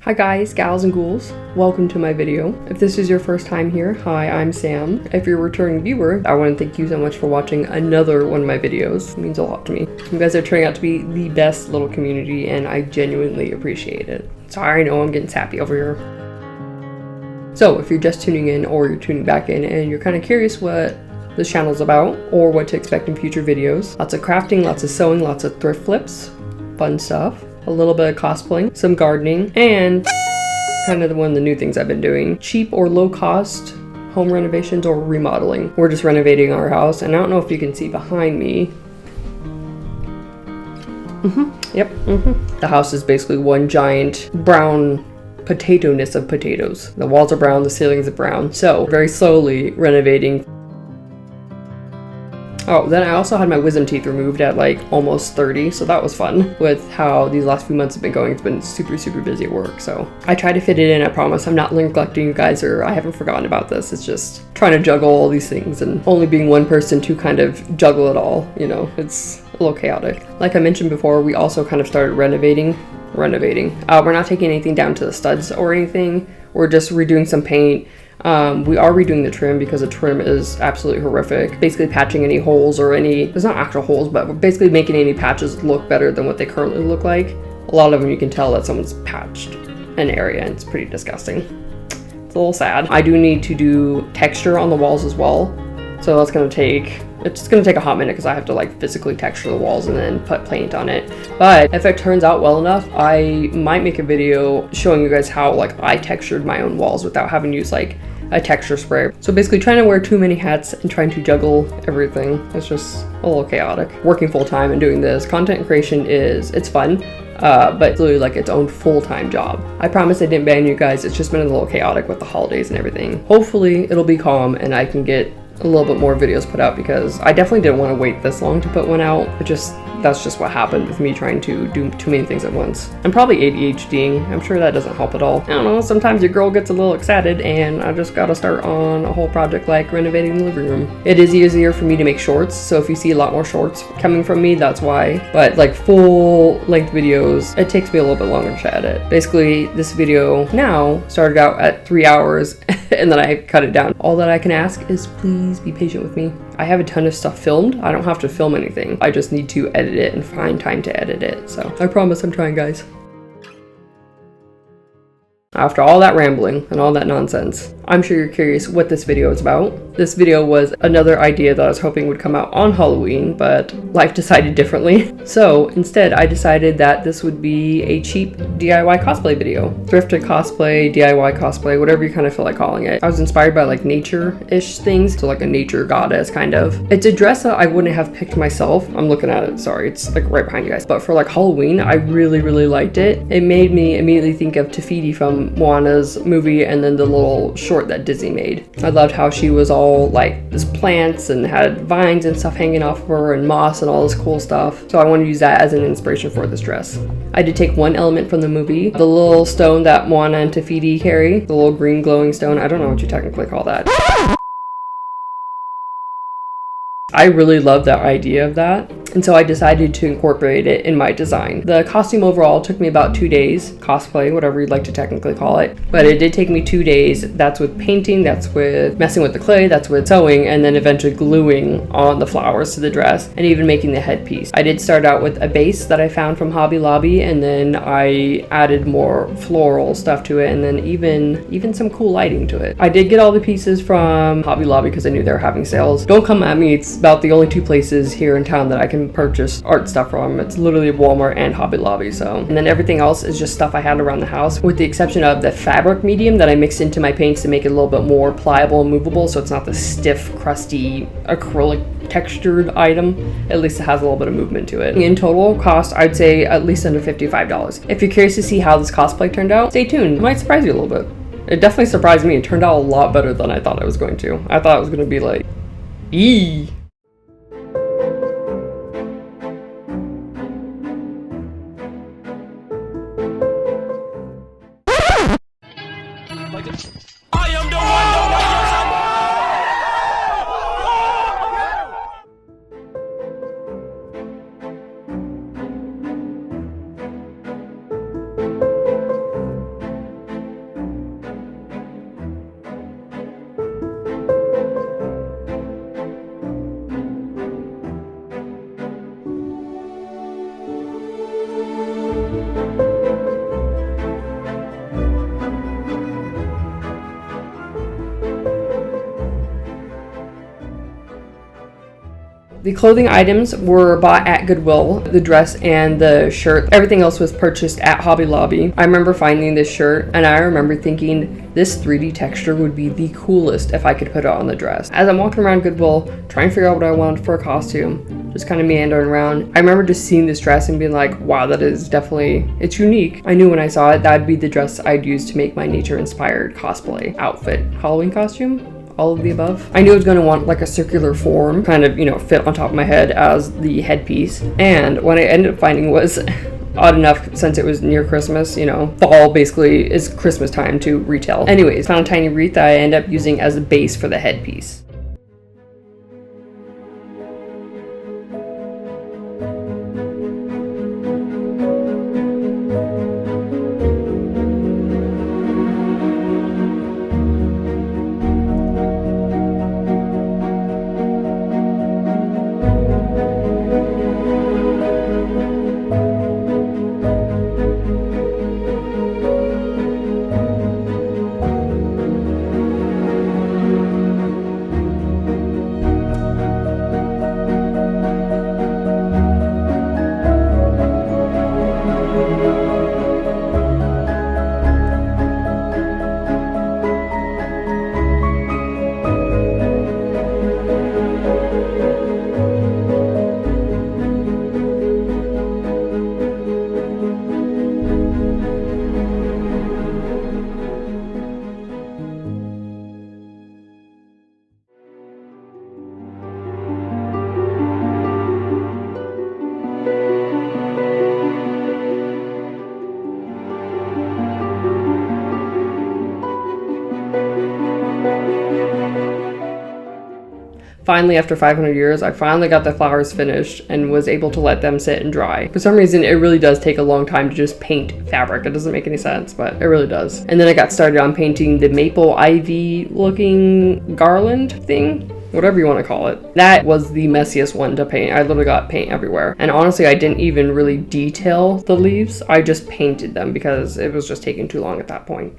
Hi guys, gals and ghouls. Welcome to my video. If this is your first time here, hi, I'm Sam. If you're a returning viewer, I want to thank you so much for watching another one of my videos. It means a lot to me. You guys are turning out to be the best little community and I genuinely appreciate it. Sorry, I know I'm getting sappy over here. So if you're just tuning in or you're tuning back in and you're kind of curious what this channel's about or what to expect in future videos, lots of crafting, lots of sewing, lots of thrift flips, fun stuff. A little bit of cosplaying, some gardening, and kind of one of the new things I've been doing. Cheap or low cost home renovations or remodeling. We're just renovating our house, and I don't know if you can see behind me. The house is basically one giant brown potato-ness of potatoes. The walls are brown, the ceilings are brown. So very slowly renovating. Oh, then I also had my wisdom teeth removed at like almost 30, so that was fun. With how these last few months have been going, it's been super busy at work, so I try to fit it in, I promise. I'm not neglecting you guys or I haven't forgotten about this. It's just trying to juggle all these things and only being one person to kind of juggle it all, you know, it's a little chaotic. Like I mentioned before, we also kind of started renovating. We're not taking anything down to the studs or anything. We're just redoing some paint. We are redoing the trim because the trim is absolutely horrific. Basically patching any holes or there's not actual holes, but we're basically making any patches look better than what they currently look like. A lot of them you can tell that someone's patched an area and it's pretty disgusting. It's a little sad. I do need to do texture on the walls as well. So it's gonna take a hot minute because I have to like physically texture the walls and then put paint on it. But if it turns out well enough, I might make a video showing you guys how like I textured my own walls without having to use like a texture spray. So basically trying to wear too many hats and trying to juggle everything. It's just a little chaotic. Working full time and doing this content creation it's fun. But it's literally like its own full-time job. I promise I didn't ban you guys. It's just been a little chaotic with the holidays and everything. Hopefully it'll be calm and I can get a little bit more videos put out because I definitely didn't want to wait this long to put one out. That's just what happened with me trying to do too many things at once. I'm probably ADHDing. I'm sure that doesn't help at all. I don't know, sometimes your girl gets a little excited and I just gotta start on a whole project like renovating the living room. It is easier for me to make shorts, so if you see a lot more shorts coming from me, that's why. But like full length videos, it takes me a little bit longer to edit. Basically, this video now started out at 3 hours and then I cut it down. All that I can ask is please be patient with me. I have a ton of stuff filmed. I don't have to film anything. I just need to edit it and find time to edit it. So I promise I'm trying, guys. After all that rambling and all that nonsense, I'm sure you're curious what this video is about. This video was another idea that I was hoping would come out on Halloween, but life decided differently. So instead, I decided that this would be a cheap DIY cosplay video. Thrifted cosplay, DIY cosplay, whatever you kind of feel like calling it. I was inspired by like nature-ish things, so like a nature goddess kind of. It's a dress that I wouldn't have picked myself. I'm looking at it, sorry, it's like right behind you guys. But for like Halloween, I really liked it. It made me immediately think of Fiti from Moana's movie and then the little short that Disney made. I loved how she was all like this plants and had vines and stuff hanging off of her and moss and all this cool stuff. So I wanted to use that as an inspiration for this dress. I did take one element from the movie, the little stone that Moana and Fiti carry, the little green glowing stone. I don't know what you technically call that. I really love that idea of that, and so I decided to incorporate it in my design. The costume overall took me about 2 days, cosplay, whatever you'd like to technically call it, but it did take me 2 days. That's with painting, that's with messing with the clay, that's with sewing, and then eventually gluing on the flowers to the dress, and even making the headpiece. I did start out with a base that I found from Hobby Lobby, and then I added more floral stuff to it, and then even some cool lighting to it. I did get all the pieces from Hobby Lobby because I knew they were having sales. Don't come at me, it's about the only 2 places here in town that I can purchase art stuff from. It's literally Walmart and Hobby Lobby. So, and then everything else is just stuff I had around the house, with the exception of the fabric medium that I mixed into my paints to make it a little bit more pliable and movable, so it's not the stiff, crusty, acrylic textured item. At least it has a little bit of movement to it. In total cost, I'd say at least under $55. If you're curious to see how this cosplay turned out, stay tuned. It might surprise you a little bit. It definitely surprised me. It turned out a lot better than I thought it was going to. I thought it was going to be like, eee. I am the one. The clothing items were bought at Goodwill, the dress and the shirt. Everything else was purchased at Hobby Lobby. I remember finding this shirt and I remember thinking this 3D texture would be the coolest if I could put it on the dress. As I'm walking around Goodwill, trying to figure out what I wanted for a costume, just kind of meandering around, I remember just seeing this dress and being like, wow, that is definitely, it's unique. I knew when I saw it, that'd be the dress I'd use to make my nature-inspired cosplay outfit. Halloween costume? All of the above. I knew I was going to want like a circular form, kind of, fit on top of my head as the headpiece. And what I ended up finding was odd enough, since it was near Christmas, fall basically is Christmas time to retail. Anyways, found a tiny wreath that I ended up using as a base for the headpiece. Finally, after 500 years, I finally got the flowers finished and was able to let them sit and dry. For some reason, it really does take a long time to just paint fabric. It doesn't make any sense, but it really does. And then I got started on painting the maple ivy looking garland thing, whatever you want to call it. That was the messiest one to paint. I literally got paint everywhere. And honestly, I didn't even really detail the leaves. I just painted them because it was just taking too long at that point.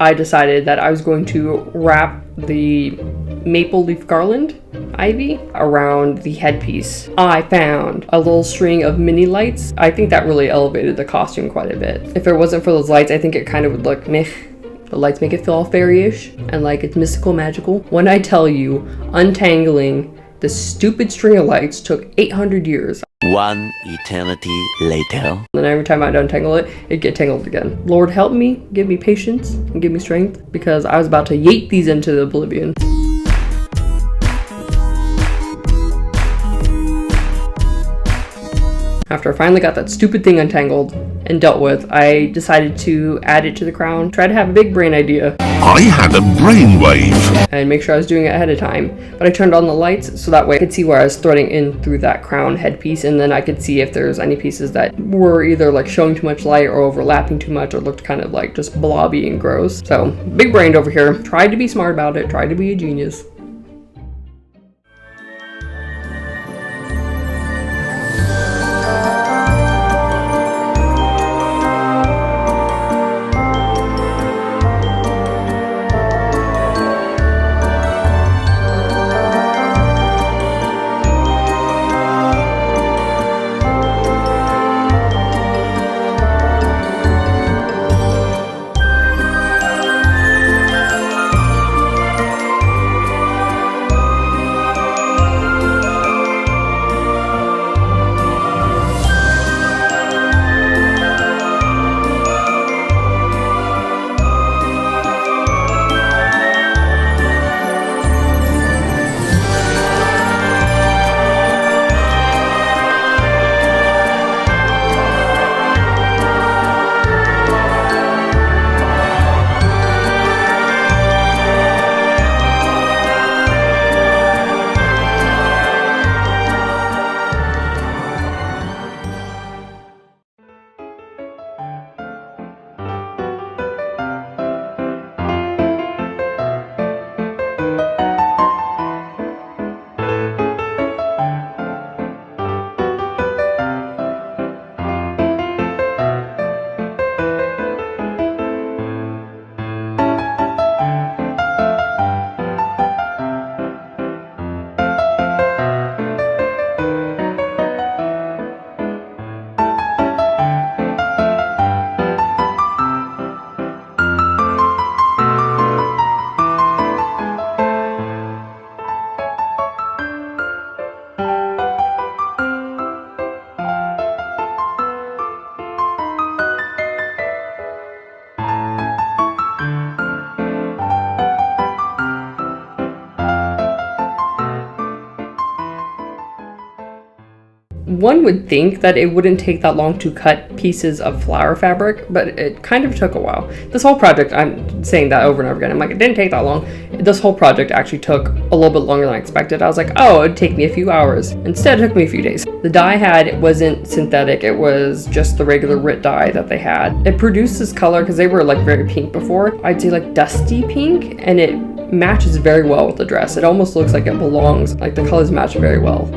I decided that I was going to wrap the maple leaf garland ivy around the headpiece. I found a little string of mini lights. I think that really elevated the costume quite a bit. If it wasn't for those lights, I think it kind of would look meh. The lights make it feel all fairy-ish and like it's mystical, magical. When I tell you, untangling the stupid string of lights took 800 years. One eternity later. And every time I'd untangle it, it'd get tangled again. Lord help me, give me patience, and give me strength, because I was about to yeet these into the oblivion. After I finally got that stupid thing untangled and dealt with, I decided to add it to the crown, try to have a big brain idea. I had a brainwave. And make sure I was doing it ahead of time. But I turned on the lights so that way I could see where I was threading in through that crown headpiece, and then I could see if there's any pieces that were either like showing too much light or overlapping too much or looked kind of like just blobby and gross. So big brained over here. Tried to be smart about it, tried to be a genius. One would think that it wouldn't take that long to cut pieces of flower fabric, but it kind of took a while. This whole project, I'm saying that over and over again, I'm like, it didn't take that long. This whole project actually took a little bit longer than I expected. I was like, oh, it'd take me a few hours. Instead, it took me a few days. The dye I had wasn't synthetic, it was just the regular RIT dye that they had. It produced this color, because they were like very pink before, I'd say like dusty pink, and it matches very well with the dress. It almost looks like it belongs, like the colors match very well.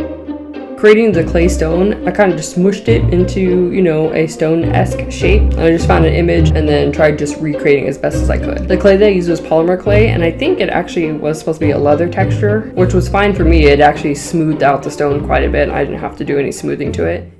Creating the clay stone, I kind of just smushed it into, you know, a stone-esque shape. And I just found an image and then tried just recreating as best as I could. The clay that I used was polymer clay, and I think it actually was supposed to be a leather texture, which was fine for me. It actually smoothed out the stone quite a bit. I didn't have to do any smoothing to it.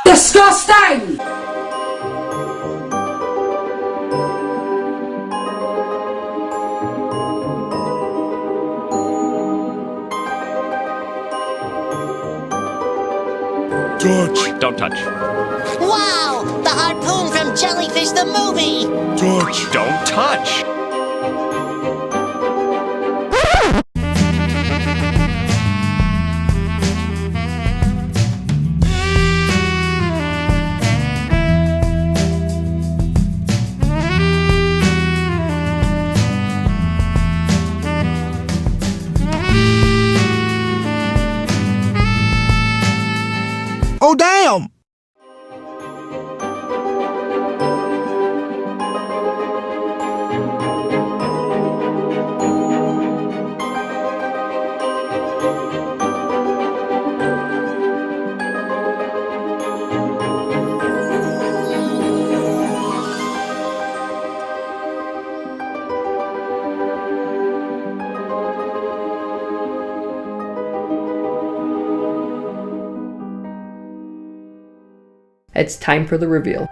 Disgusting! Touch. Don't touch. Wow! The harpoon from Jellyfish the movie! Touch. Don't touch. Oh, damn! It's time for the reveal.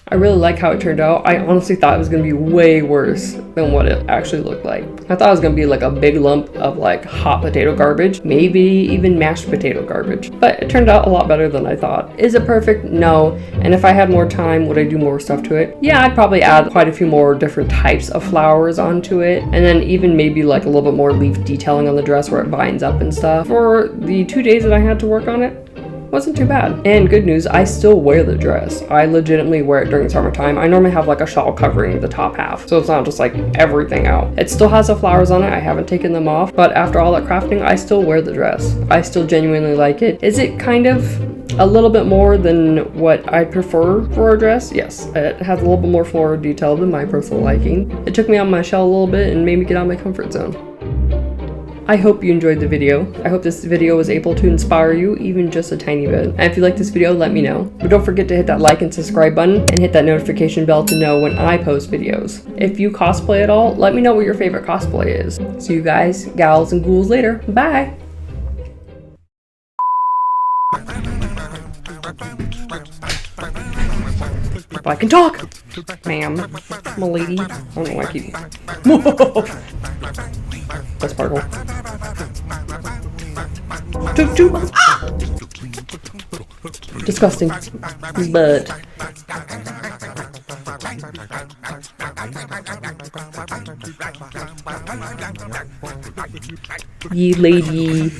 I really like how it turned out. I honestly thought it was gonna be way worse than what it actually looked like. I thought it was gonna be like a big lump of like hot potato garbage, maybe even mashed potato garbage. But it turned out a lot better than I thought. Is it perfect? No. And if I had more time, would I do more stuff to it? Yeah, I'd probably add quite a few more different types of flowers onto it. And then even maybe like a little bit more leaf detailing on the dress where it vines up and stuff. For the 2 days that I had to work on it, wasn't too bad. And good news, I still wear the dress. I legitimately wear it during summertime. I normally have like a shawl covering the top half, so it's not just like everything out. It still has the flowers on it. I haven't taken them off, but after all that crafting, I still wear the dress. I still genuinely like it. Is it kind of a little bit more than what I prefer for a dress? Yes, it has a little bit more floral detail than my personal liking. It took me out of my shell a little bit and made me get out of my comfort zone. I hope you enjoyed the video. I hope this video was able to inspire you even just a tiny bit. And if you like this video, let me know. But don't forget to hit that like and subscribe button and hit that notification bell to know when I post videos. If you cosplay at all, let me know what your favorite cosplay is. See you guys, gals, and ghouls later. Bye! If I can talk! Ma'am. I'm a lady. I don't know why I keep... That's sparkle. Ah! Disgusting. But... Ye lady.